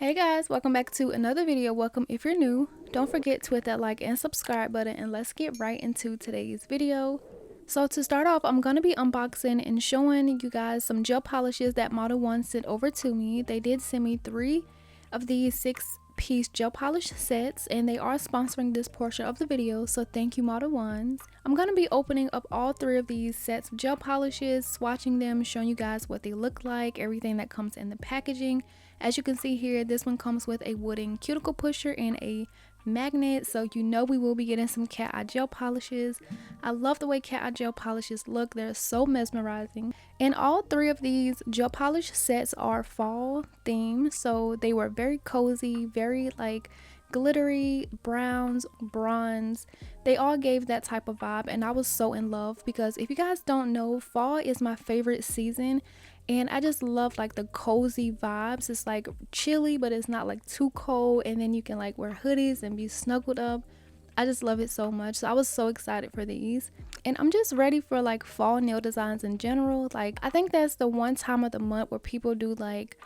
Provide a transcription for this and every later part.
Hey guys, welcome back to another video. Welcome if you're new. Don't forget to hit that like and subscribe button, and let's get right into today's video. So to start off, I'm going to be unboxing and showing you guys some gel polishes that Modelones sent over to me. They did send me 3 of these 6-piece gel polish sets, and they are sponsoring this portion of the video, so thank you Modelones. I'm going to be opening up all 3 of these sets of gel polishes, swatching them, showing you guys what they look like, everything that comes in the packaging. As you can see here, this one comes with a wooden cuticle pusher and a magnet, so you know we will be getting some cat eye gel polishes. I love the way cat eye gel polishes look. They're so mesmerizing. And all 3 of these gel polish sets are fall themed, so they were very cozy, very like glittery, browns, bronze. They all gave that type of vibe, and I was so in love because if you guys don't know, fall is my favorite season. And I just love like the cozy vibes. It's like chilly, but it's not like too cold. And then you can like wear hoodies and be snuggled up. I just love it so much. So I was so excited for these. And I'm just ready for like fall nail designs in general. Like I think that's the one time of the month where people do like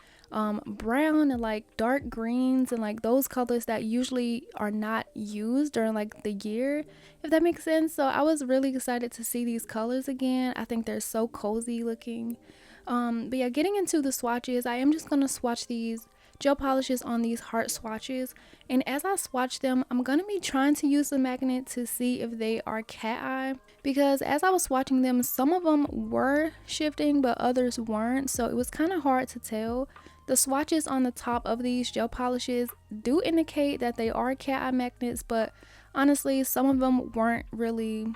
brown and like dark greens and like those colors that usually are not used during like the year, if that makes sense. So I was really excited to see these colors again. I think they're so cozy looking. But yeah, getting into the swatches, I am just gonna swatch these gel polishes on these heart swatches, and as I swatch them, I'm gonna be trying to use the magnet to see if they are cat eye, because as I was swatching them, some of them were shifting but others weren't, so it was kind of hard to tell. The swatches on the top of these gel polishes do indicate that they are cat eye magnets, but honestly some of them weren't really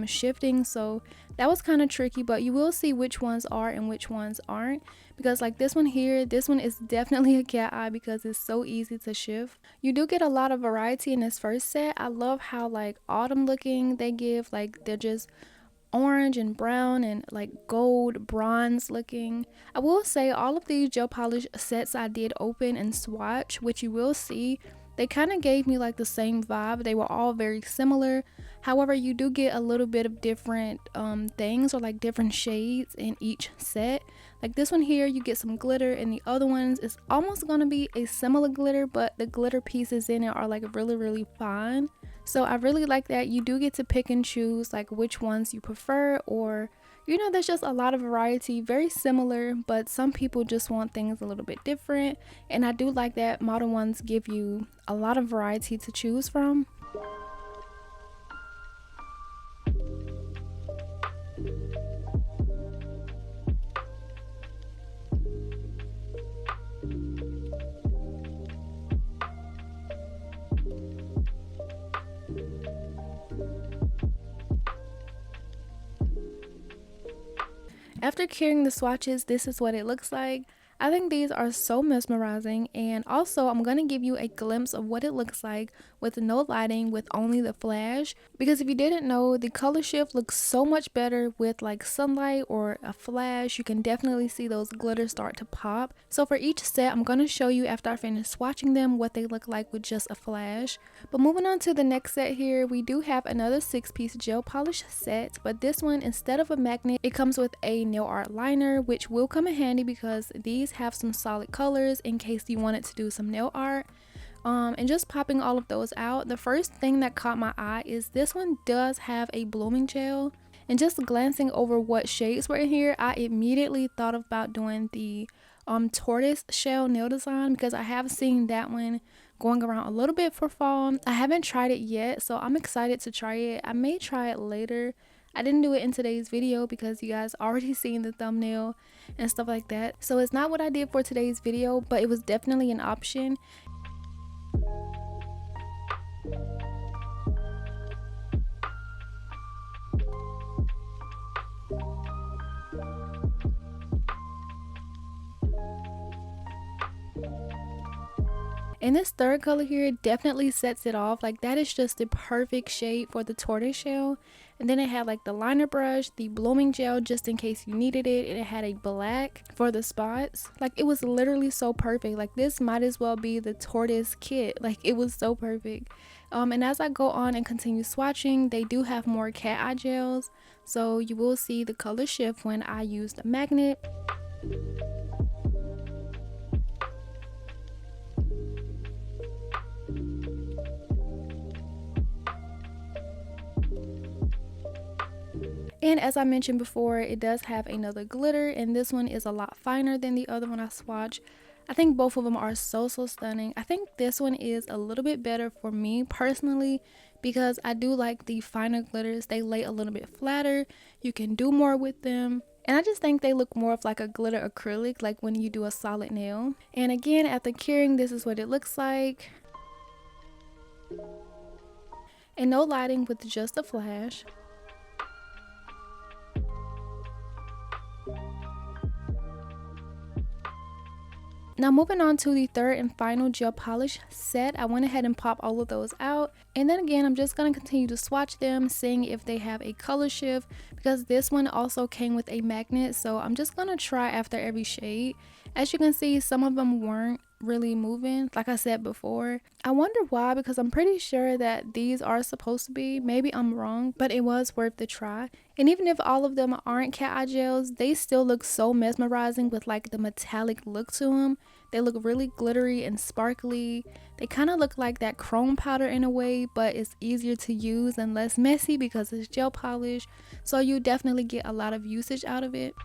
shifting, so that was kind of tricky. But you will see which ones are and which ones aren't, because like this one here, this one is definitely a cat eye because it's so easy to shift. You do get a lot of variety in this first set. I love how like autumn looking they give, like they're just orange and brown and like gold bronze looking. I will say all of these gel polish sets I did open and swatch, which you will see they kind of gave me like the same vibe. They were all very similar. However, you do get a little bit of different things, or like different shades in each set. Like this one here, you get some glitter, and the other ones is almost gonna be a similar glitter, but the glitter pieces in it are like really fine. So I really like that. You do get to pick and choose like which ones you prefer, or you know, there's just a lot of variety, very similar, but some people just want things a little bit different, and I do like that Modelones give you a lot of variety to choose from. After curing the swatches, this is what it looks like. I think these are so mesmerizing, and also I'm going to give you a glimpse of what it looks like with no lighting, with only the flash, because if you didn't know, the color shift looks so much better with like sunlight or a flash. You can definitely see those glitters start to pop. So for each set, I'm going to show you after I finish swatching them what they look like with just a flash. But moving on to the next set here, we do have another 6-piece gel polish set, but this one, instead of a magnet, it comes with a nail art liner, which will come in handy because these have some solid colors in case you wanted to do some nail art. And just popping all of those out, the first thing that caught my eye is this one does have a blooming gel, and just glancing over what shades were in here, I immediately thought about doing the tortoise shell nail design, because I have seen that one going around a little bit for fall. I haven't tried it yet, so I'm excited to try it. I may try it later. I didn't do it in today's video because you guys already seen the thumbnail and stuff like that, so it's not what I did for today's video, but it was definitely an option. And this third color here definitely sets it off. Like that is just the perfect shade for the tortoise shell. And then it had like the liner brush, the blooming gel just in case you needed it, and it had a black for the spots. Like it was literally so perfect. Like this might as well be the tortoise kit. Like it was so perfect. And as I go on and continue swatching, they do have more cat eye gels, so you will see the color shift when I use the magnet. And as I mentioned before, it does have another glitter, and this one is a lot finer than the other one I swatched. I think both of them are so stunning. I think this one is a little bit better for me personally because I do like the finer glitters. They lay a little bit flatter. You can do more with them. And I just think they look more of like a glitter acrylic, like when you do a solid nail. And again, after curing, this is what it looks like. And no lighting with just a flash. Now moving on to the third and final gel polish set, I went ahead and popped all of those out. And then again, I'm just going to continue to swatch them, seeing if they have a color shift, because this one also came with a magnet. So I'm just going to try after every shade. As you can see, some of them weren't really moving, like I said before. I wonder why, because I'm pretty sure that these are supposed to be. Maybe I'm wrong, but it was worth the try. And even if all of them aren't cat eye gels, they still look so mesmerizing with like the metallic look to them. They look really glittery and sparkly. They kind of look like that chrome powder in a way, but it's easier to use and less messy because it's gel polish. So you definitely get a lot of usage out of it.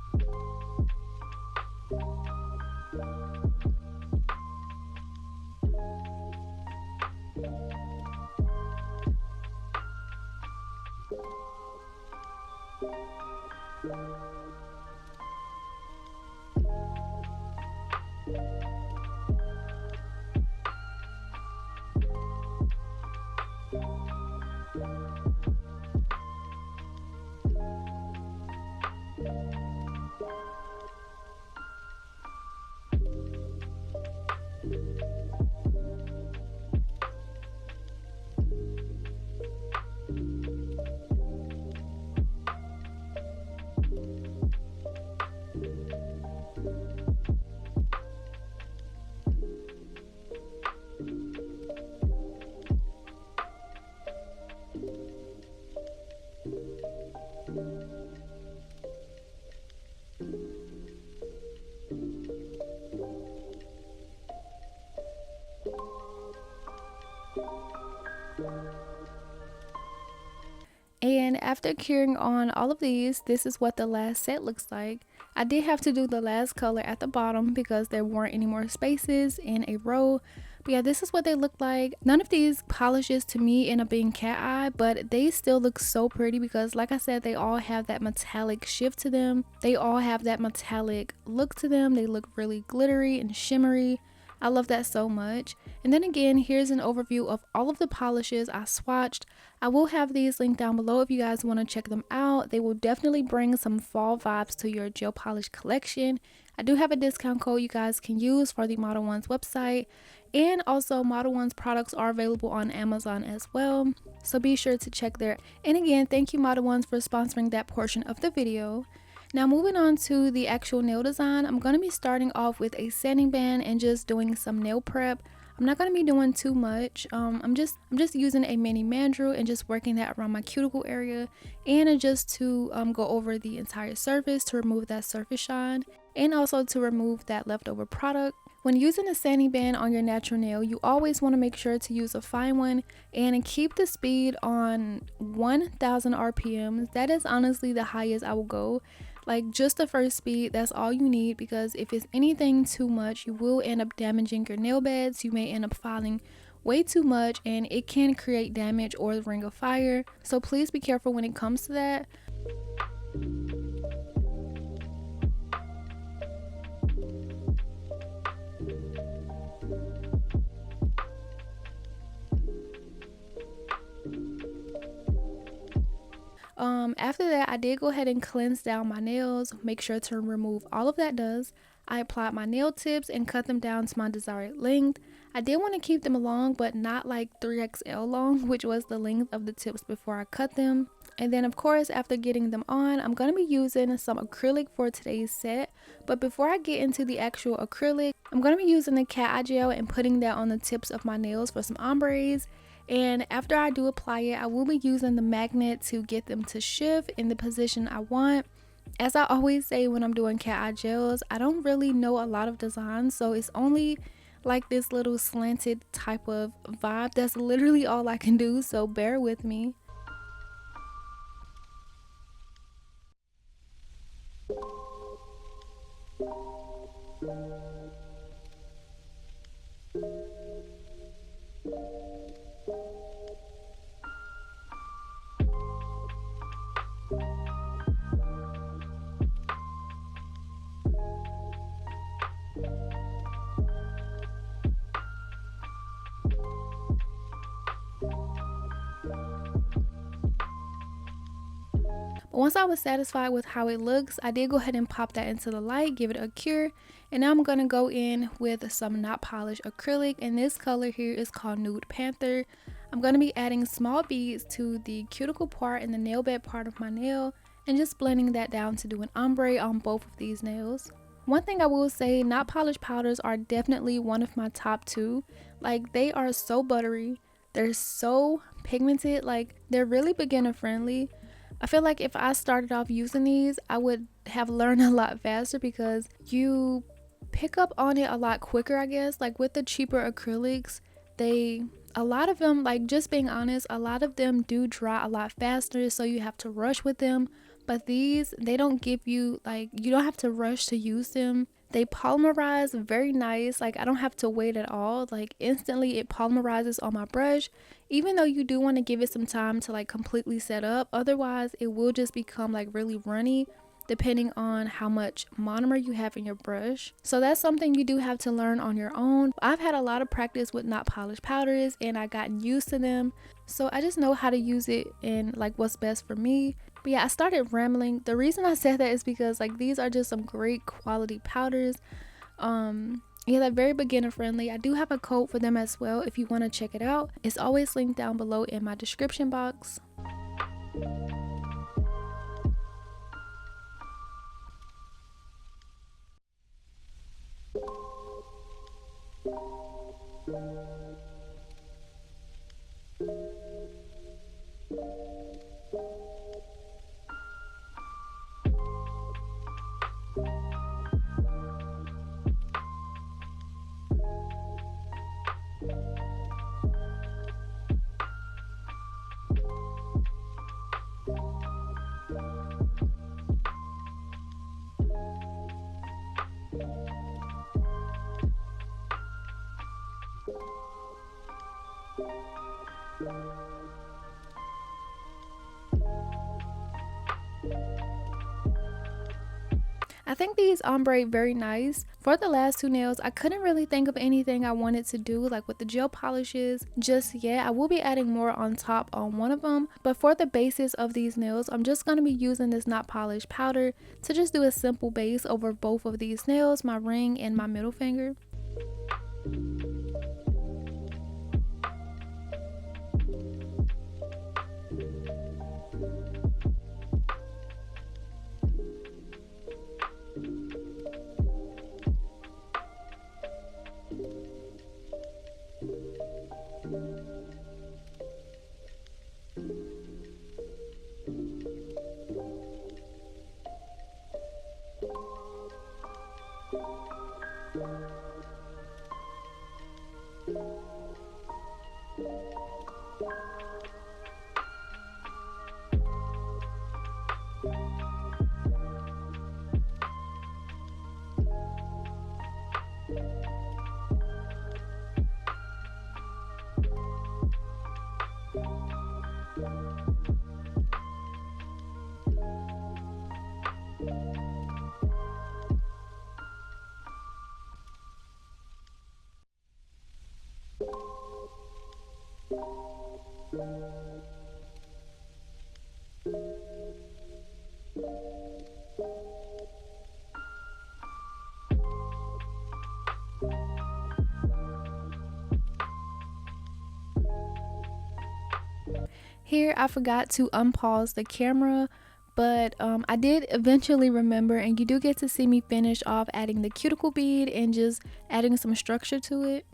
And after curing on all of these, this is what the last set looks like. I did have to do the last color at the bottom because there weren't any more spaces in a row. But yeah, this is what they look like. None of these polishes to me end up being cat eye, but they still look so pretty because like I said, they all have that metallic shift to them. They all have that metallic look to them. They look really glittery and shimmery. I love that so much. And then again, here's an overview of all of the polishes I swatched. I will have these linked down below if you guys want to check them out. They will definitely bring some fall vibes to your gel polish collection. I do have a discount code you guys can use for the Modelones website. And also Modelones products are available on Amazon as well. So be sure to check there. And again, thank you Modelones for sponsoring that portion of the video. Now moving on to the actual nail design, I'm going to be starting off with a sanding band and just doing some nail prep. I'm not going to be doing too much. I'm just using a mini mandrel and just working that around my cuticle area, and just to go over the entire surface to remove that surface shine and also to remove that leftover product. When using a sanding band on your natural nail, you always want to make sure to use a fine one and keep the speed on 1000 RPMs. That is honestly the highest I will go. Like just the first speed, that's all you need, because if it's anything too much, you will end up damaging your nail beds. You may end up filing way too much and it can create damage or the ring of fire. So please be careful when it comes to that. After that, I did go ahead and cleanse down my nails, make sure to remove all of that dust. I applied my nail tips and cut them down to my desired length. I did want to keep them long, but not like 3XL long, which was the length of the tips before I cut them. And then of course, after getting them on, I'm going to be using some acrylic for today's set. But before I get into the actual acrylic, I'm going to be using the cat eye gel and putting that on the tips of my nails for some ombres. And after I do apply it, I will be using the magnet to get them to shift in the position I want. As I always say when I'm doing cat eye gels, I don't really know a lot of designs, so it's only like this little slanted type of vibe. That's literally all I can do, so bear with me. Once I was satisfied with how it looks, I did go ahead and pop that into the light, give it a cure, and now I'm going to go in with some not polished acrylic, and this color here is called Nude Panther. I'm going to be adding small beads to the cuticle part and the nail bed part of my nail and just blending that down to do an ombre on both of these nails. One thing I will say, not polished powders are definitely one of my top 2. Like, they are so buttery, they're so pigmented, like they're really beginner friendly. I feel like if I started off using these, I would have learned a lot faster because you pick up on it a lot quicker, I guess. Like with the cheaper acrylics, a lot of them, like just being honest, a lot of them do dry a lot faster, so you have to rush with them. But these, they don't give you, like, you don't have to rush to use them. They polymerize very nice. Like, I don't have to wait at all. Like, instantly it polymerizes on my brush, even though you do want to give it some time to like completely set up. Otherwise it will just become like really runny depending on how much monomer you have in your brush. So that's something you do have to learn on your own. I've had a lot of practice with not polished powders and I gotten used to them, so I just know how to use it and like what's best for me. But yeah, I started rambling. The reason I said that is because like these are just some great quality powders. Yeah, they're very beginner friendly. I do have a code for them as well if you want to check it out. It's always linked down below in my description box. I think these ombre very nice. For the last 2 nails, I couldn't really think of anything I wanted to do like with the gel polishes just yet. I will be adding more on top on one of them, but for the bases of these nails, I'm just going to be using this not polished powder to just do a simple base over both of these nails, my ring and my middle finger. Here I forgot to unpause the camera, but I did eventually remember, and you do get to see me finish off adding the cuticle bead and just adding some structure to it.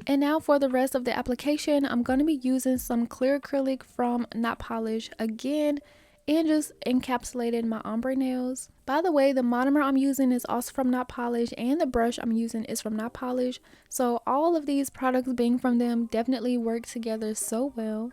And now for the rest of the application, I'm going to be using some clear acrylic from Not Polish. Again, and just encapsulated my ombre nails. By the way, the monomer I'm using is also from Not Polish, and the brush I'm using is from Not Polish. So all of these products being from them definitely work together so well.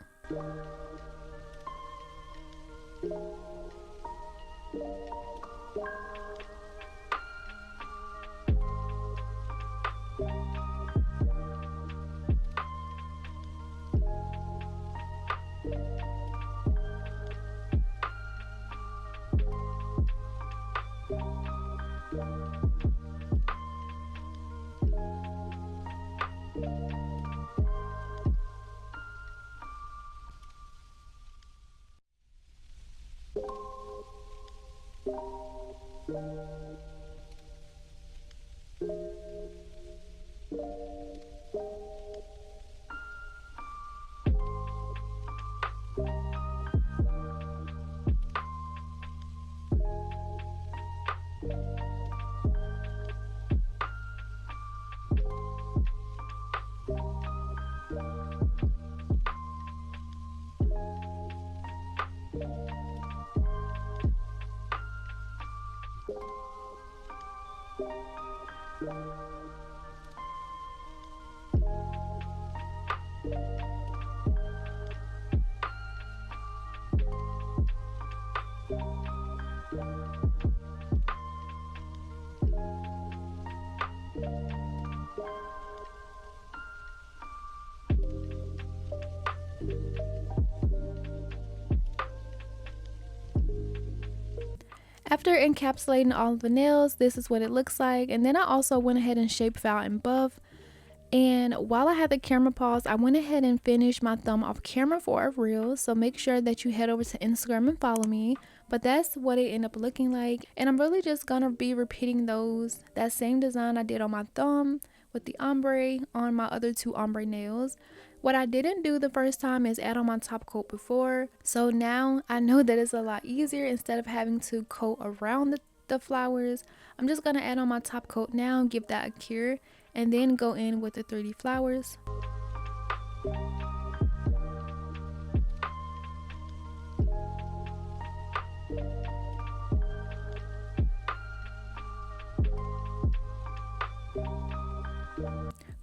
After encapsulating all of the nails, this is what it looks like. And then I also went ahead and shape filed in buff. And while I had the camera paused, I went ahead and finished my thumb off camera for a reel. So make sure that you head over to Instagram and follow me. But that's what it ended up looking like. And I'm really just gonna be repeating that same design I did on my thumb with the ombre on my other two ombre nails. What I didn't do the first time is add on my top coat before. So now I know that it's a lot easier. Instead of having to coat around the flowers, I'm just gonna add on my top coat now, give that a cure, and then go in with the 3D flowers.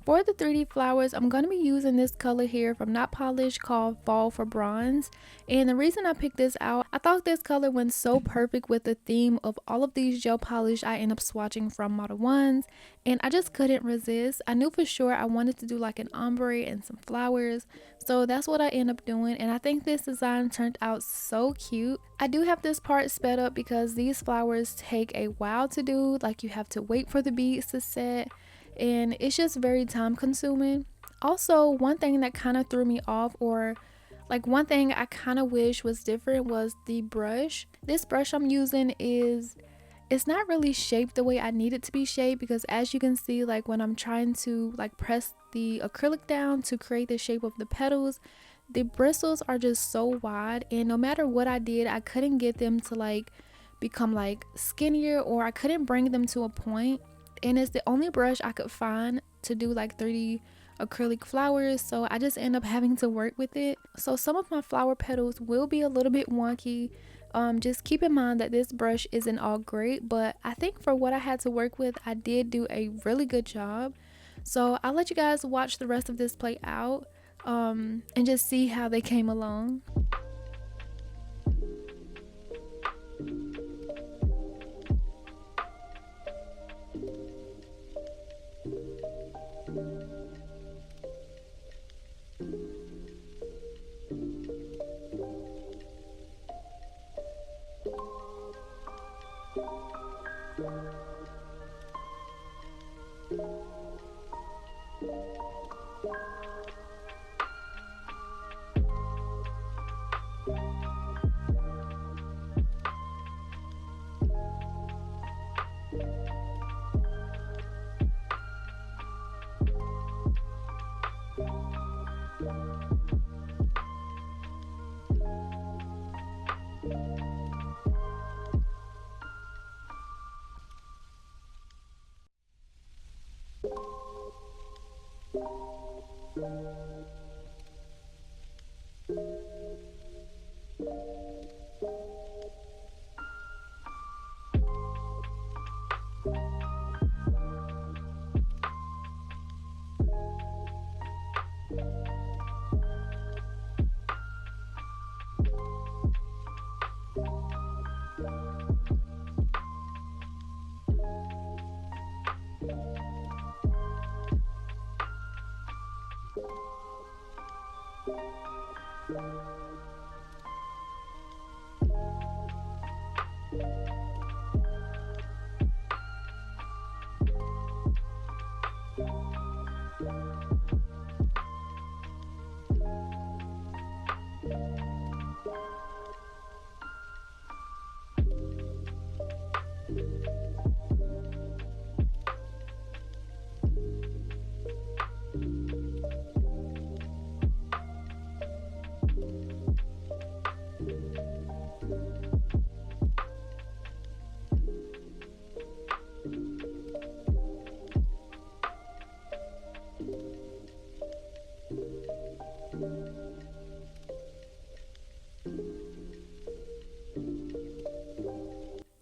For the 3D flowers, I'm going to be using this color here from Not Polish called Fall for Bronze. And the reason I picked this out, I thought this color went so perfect with the theme of all of these gel polish I end up swatching from Modelones. And I just couldn't resist. I knew for sure I wanted to do like an ombre and some flowers. So that's what I end up doing. And I think this design turned out so cute. I do have this part sped up because these flowers take a while to do. Like you have to wait for the beads to set. And it's just very time consuming. Also, one thing that kind of threw me off, or like one thing I kind of wish was different, was the brush. This brush I'm using it's not really shaped the way I need it to be shaped, because as you can see, like when I'm trying to like press the acrylic down to create the shape of the petals, the bristles are just so wide, and no matter what I did, I couldn't get them to like become like skinnier, or I couldn't bring them to a point. And it's the only brush I could find to do like 3D acrylic flowers, so I just end up having to work with it. So some of my flower petals will be a little bit wonky. Just keep in mind that this brush isn't all great, but I think for what I had to work with, I did do a really good job. So I'll let you guys watch the rest of this play out and just see how they came along.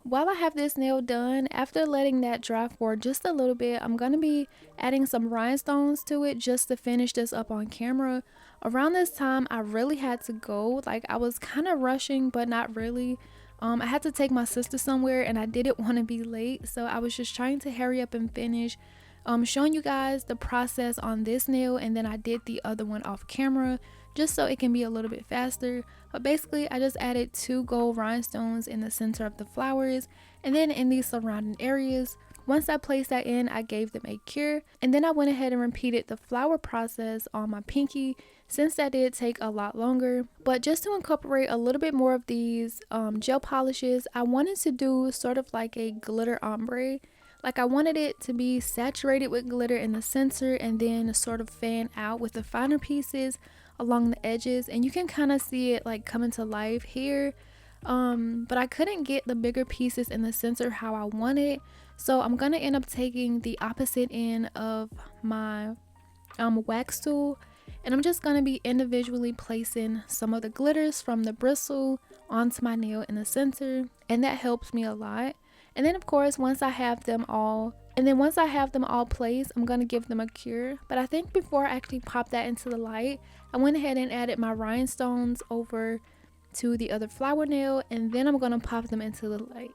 While I have this nail done, after letting that dry for just a little bit, I'm going to be adding some rhinestones to it just to finish this up on camera. Around this time, I really had to go. Like, I was kind of rushing, but not really. I had to take my sister somewhere and I didn't want to be late, so I was just trying to hurry up and finish showing you guys the process on this nail, and then I did the other one off camera just so it can be a little bit faster. But basically, I just added 2 gold rhinestones in the center of the flowers and then in these surrounding areas. Once I placed that in, I gave them a cure, and then I went ahead and repeated the flower process on my pinky, since that did take a lot longer. But just to incorporate a little bit more of these gel polishes, I wanted to do sort of like a glitter ombre. Like, I wanted it to be saturated with glitter in the center and then sort of fan out with the finer pieces along the edges, and you can kind of see it like coming to life here. But I couldn't get the bigger pieces in the center how I wanted, so I'm gonna end up taking the opposite end of my wax tool, and I'm just gonna be individually placing some of the glitters from the bristle onto my nail in the center, and that helps me a lot. And then of course, once I have them all placed, I'm gonna give them a cure. But I think before I actually pop that into the light, I went ahead and added my rhinestones over to the other flower nail, and then I'm gonna pop them into the light.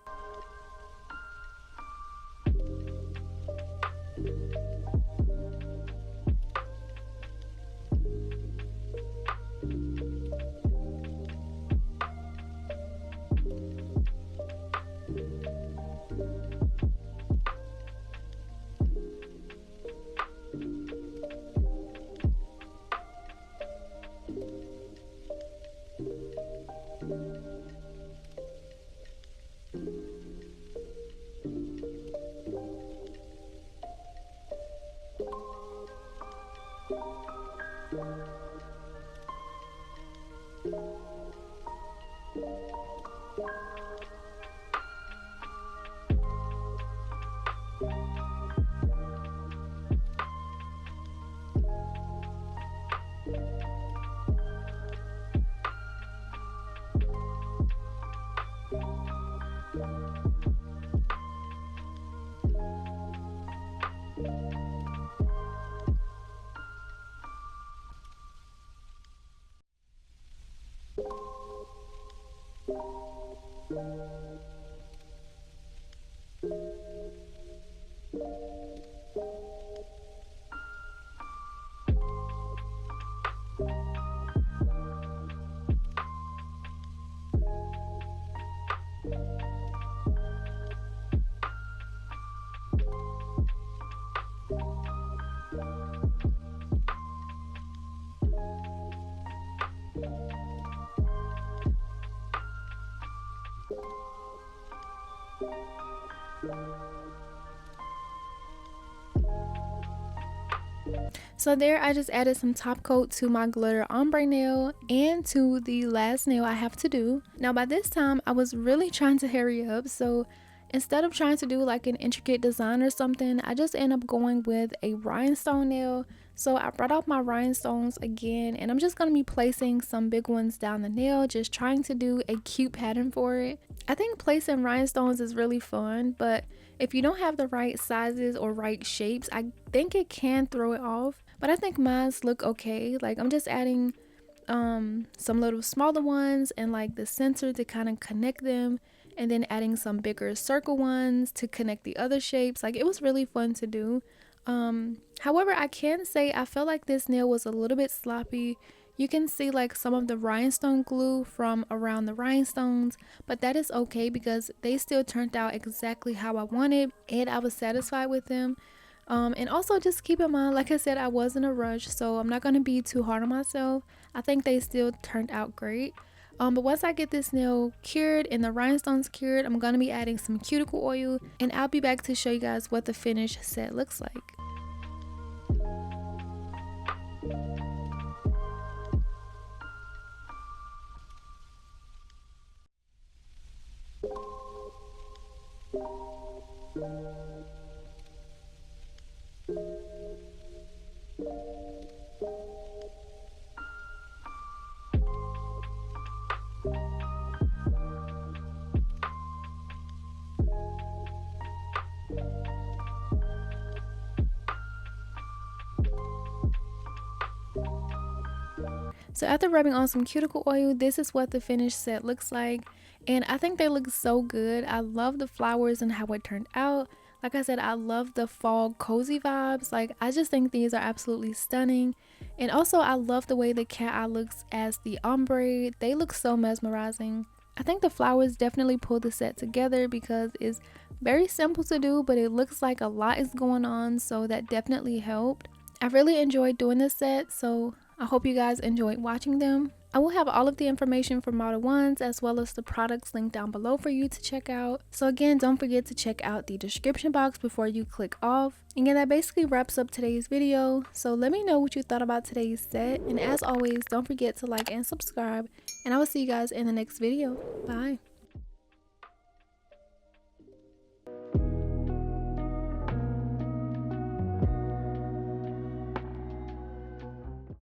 So there, I just added some top coat to my glitter ombre nail and to the last nail I have to do. Now by this time, I was really trying to hurry up, so instead of trying to do like an intricate design or something, I just end up going with a rhinestone nail. So I brought out my rhinestones again, and I'm just going to be placing some big ones down the nail, just trying to do a cute pattern for it. I think placing rhinestones is really fun, but if you don't have the right sizes or right shapes, I think it can throw it off. But I think mine's look okay. Like, I'm just adding some little smaller ones and like the center to kind of connect them, and then adding some bigger circle ones to connect the other shapes. Like, it was really fun to do. However, I can say I felt like this nail was a little bit sloppy. You can see like some of the rhinestone glue from around the rhinestones, but that is okay because they still turned out exactly how I wanted and I was satisfied with them. And also just keep in mind, like I said, I was in a rush, so I'm not going to be too hard on myself. I think they still turned out great. But once I get this nail cured and the rhinestones cured, I'm going to be adding some cuticle oil, and I'll be back to show you guys what the finished set looks like. So after rubbing on some cuticle oil, this is what the finished set looks like, and I think they look so good. I love the flowers and how it turned out. Like I said, I love the fall cozy vibes. Like, I just think these are absolutely stunning. And also I love the way the cat eye looks as the ombre. They look so mesmerizing. I think the flowers definitely pull the set together because it's very simple to do, but it looks like a lot is going on, so that definitely helped. I really enjoyed doing this set, so I hope you guys enjoyed watching them. I will have all of the information for Modelones as well as the products linked down below for you to check out. So again, don't forget to check out the description box before you click off. And yeah, that basically wraps up today's video. So let me know what you thought about today's set. And as always, don't forget to like and subscribe. And I will see you guys in the next video. Bye.